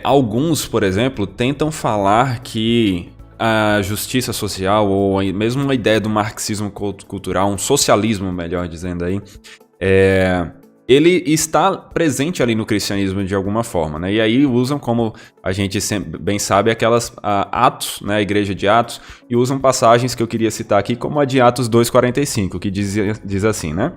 Alguns, por exemplo, tentam falar que a justiça social, ou mesmo uma ideia do marxismo cultural, um socialismo, melhor dizendo aí, ele está presente ali no cristianismo de alguma forma, né? E aí usam, como a gente bem sabe, aquelas Atos, né? A igreja de Atos, e usam passagens que eu queria citar aqui, como a de Atos 2,45, que diz assim, né?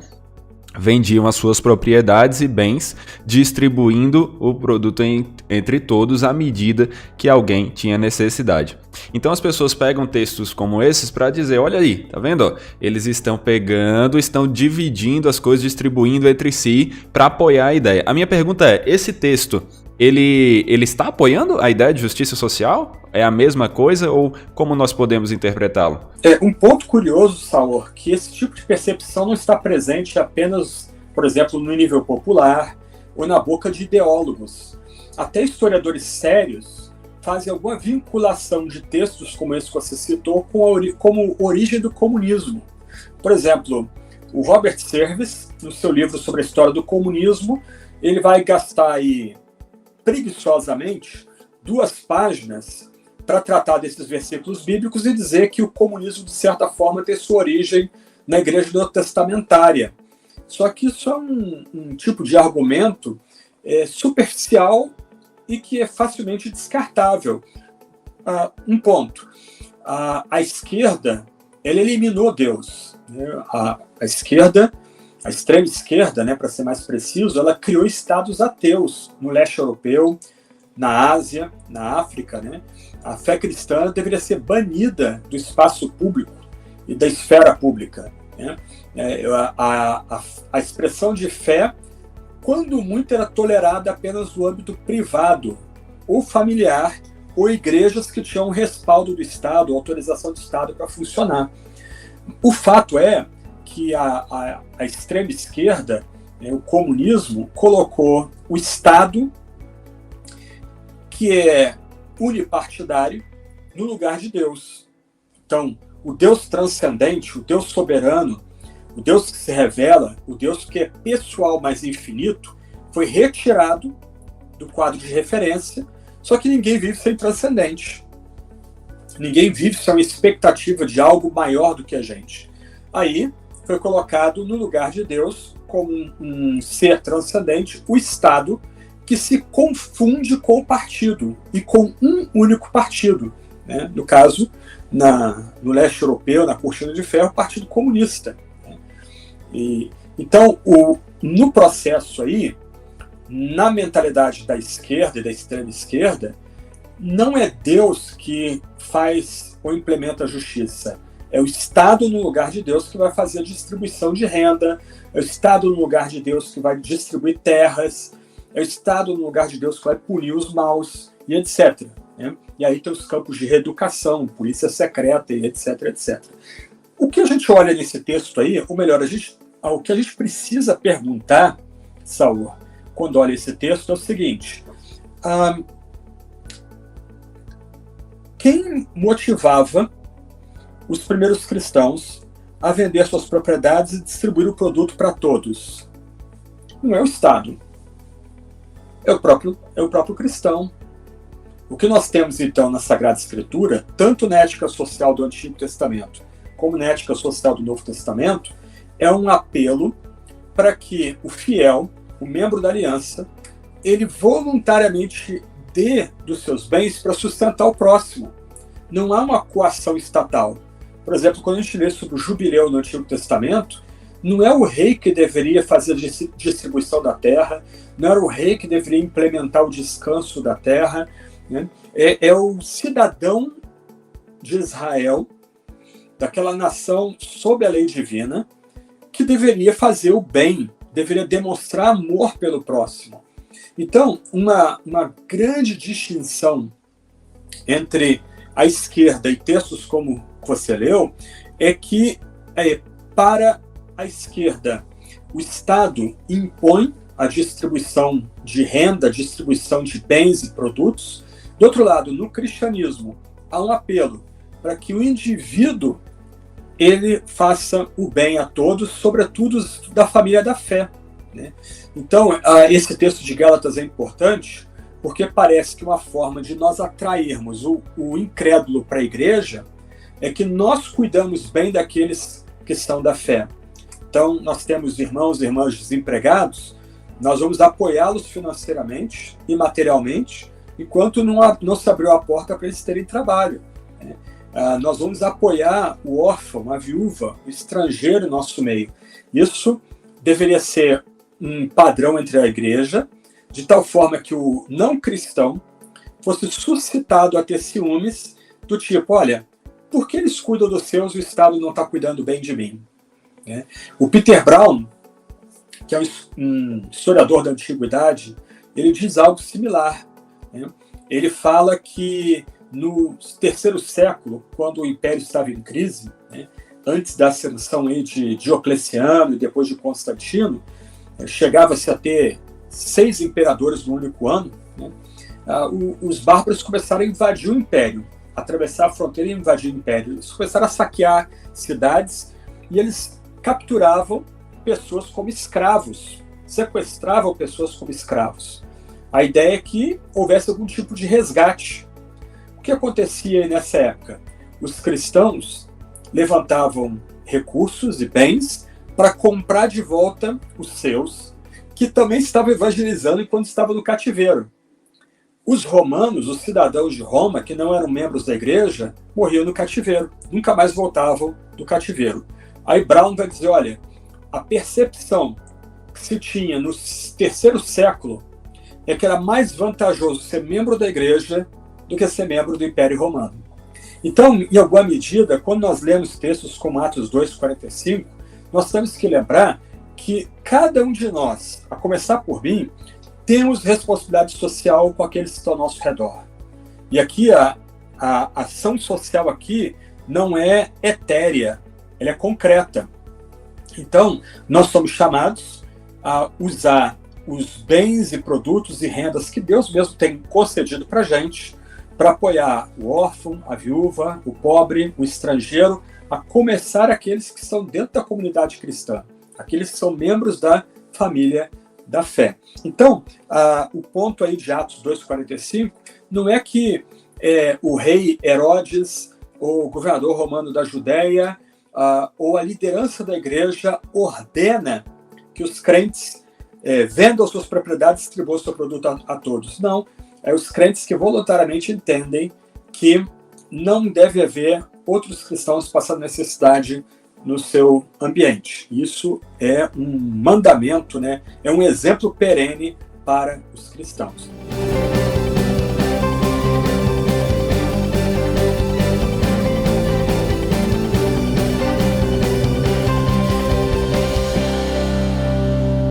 Vendiam as suas propriedades e bens, distribuindo o produto entre todos à medida que alguém tinha necessidade. Então as pessoas pegam textos como esses para dizer, olha aí, tá vendo? Eles estão pegando, estão dividindo as coisas, distribuindo entre si para apoiar a ideia. A minha pergunta é, esse texto, ele está apoiando a ideia de justiça social? É a mesma coisa ou como nós podemos interpretá-lo? Um ponto curioso, Saor, que esse tipo de percepção não está presente apenas, por exemplo, no nível popular ou na boca de ideólogos. Até historiadores sérios fazem alguma vinculação de textos como esse que você citou como origem do comunismo. Por exemplo, o Robert Service, no seu livro sobre a história do comunismo, ele vai gastar aí preguiçosamente 2 páginas para tratar desses versículos bíblicos e dizer que o comunismo, de certa forma, tem sua origem na igreja neotestamentária. Só que isso é um tipo de argumento superficial e que é facilmente descartável. Um ponto. A esquerda, ela eliminou Deus. Né? A esquerda, a extrema esquerda, né, para ser mais preciso, ela criou estados ateus no leste europeu, na Ásia, na África, né? A fé cristã deveria ser banida do espaço público e da esfera pública, né? A expressão de fé, quando muito, era tolerada apenas no âmbito privado ou familiar, ou igrejas que tinham respaldo do Estado, autorização do Estado para funcionar. O fato é que a extrema esquerda, o comunismo, colocou o Estado, que é unipartidário, no lugar de Deus. Então, o Deus transcendente, o Deus soberano, o Deus que se revela, o Deus que é pessoal, mas infinito, foi retirado do quadro de referência, só que ninguém vive sem transcendente. Ninguém vive sem uma expectativa de algo maior do que a gente. Aí foi colocado no lugar de Deus, como um ser transcendente, o Estado, que se confunde com o partido, e com um único partido. Né? No caso, no leste europeu, na cortina de ferro, o Partido Comunista. Né? Então, no processo aí, na mentalidade da esquerda e da extrema esquerda, não é Deus que faz ou implementa a justiça. É o Estado no lugar de Deus que vai fazer a distribuição de renda, é o Estado no lugar de Deus que vai distribuir terras, é o Estado no lugar de Deus que vai punir os maus, e etc. Né? E aí tem os campos de reeducação, polícia secreta, e etc, etc. O que a gente olha nesse texto aí, ou melhor, o que a gente precisa perguntar, Saul, quando olha esse texto, é o seguinte: quem motivava os primeiros cristãos a vender suas propriedades e distribuir o produto para todos? Não é o Estado. É o próprio cristão. O que nós temos, então, na Sagrada Escritura, tanto na ética social do Antigo Testamento, como na ética social do Novo Testamento, é um apelo para que o fiel, o membro da aliança, ele voluntariamente dê dos seus bens para sustentar o próximo. Não há uma coação estatal. Por exemplo, quando a gente lê sobre o jubileu no Antigo Testamento, não é o rei que deveria fazer a distribuição da terra, não era o rei que deveria implementar o descanso da terra, né? É o cidadão de Israel, daquela nação sob a lei divina, que deveria fazer o bem, deveria demonstrar amor pelo próximo. Então, uma grande distinção entre a esquerda e textos como você leu é que, para a esquerda, o Estado impõe a distribuição de renda, a distribuição de bens e produtos. Do outro lado, no cristianismo, há um apelo para que o indivíduo ele faça o bem a todos, sobretudo da família da fé. Né? Então, esse texto de Gálatas é importante, porque parece que uma forma de nós atrairmos o incrédulo para a igreja é que nós cuidamos bem daqueles que são da fé. Então, nós temos irmãos e irmãs desempregados, nós vamos apoiá-los financeiramente e materialmente, enquanto não se abriu a porta para eles terem trabalho. Nós vamos apoiar o órfão, a viúva, o estrangeiro em nosso meio. Isso deveria ser um padrão entre a igreja, de tal forma que o não cristão fosse suscitado a ter ciúmes do tipo, olha, por que eles cuidam dos seus e o Estado não está cuidando bem de mim? O Peter Brown, que é um historiador da antiguidade, ele diz algo similar. Ele fala que no terceiro século, quando o Império estava em crise, antes da ascensão de Diocleciano e depois de Constantino, chegava-se a ter 6 imperadores no único ano, os bárbaros começaram a invadir o Império, atravessar a fronteira e invadir o Império. Eles começaram a saquear cidades e eles capturavam pessoas como escravos, sequestravam pessoas como escravos. A ideia é que houvesse algum tipo de resgate. O que acontecia nessa época? Os cristãos levantavam recursos e bens para comprar de volta os seus, que também estavam evangelizando enquanto estavam no cativeiro. Os romanos, os cidadãos de Roma, que não eram membros da igreja, morriam no cativeiro, nunca mais voltavam do cativeiro. Aí Brown vai dizer, olha, a percepção que se tinha no terceiro século é que era mais vantajoso ser membro da igreja do que ser membro do Império Romano. Então, em alguma medida, quando nós lemos textos como Atos 2:45, nós temos que lembrar que cada um de nós, a começar por mim, temos responsabilidade social com aqueles que estão ao nosso redor. E aqui a ação social aqui não é etérea, ela é concreta. Então, nós somos chamados a usar os bens e produtos e rendas que Deus mesmo tem concedido para a gente, para apoiar o órfão, a viúva, o pobre, o estrangeiro, a começar aqueles que estão dentro da comunidade cristã, aqueles que são membros da família da fé. Então, o ponto aí de Atos 2:45 não é que o rei Herodes, ou o governador romano da Judéia, ou a liderança da igreja ordena que os crentes vendam suas propriedades e distribuam seu produto a todos. Não, os crentes que voluntariamente entendem que não deve haver outros cristãos passando necessidade no seu ambiente. Isso é um mandamento, é um exemplo perene para os cristãos.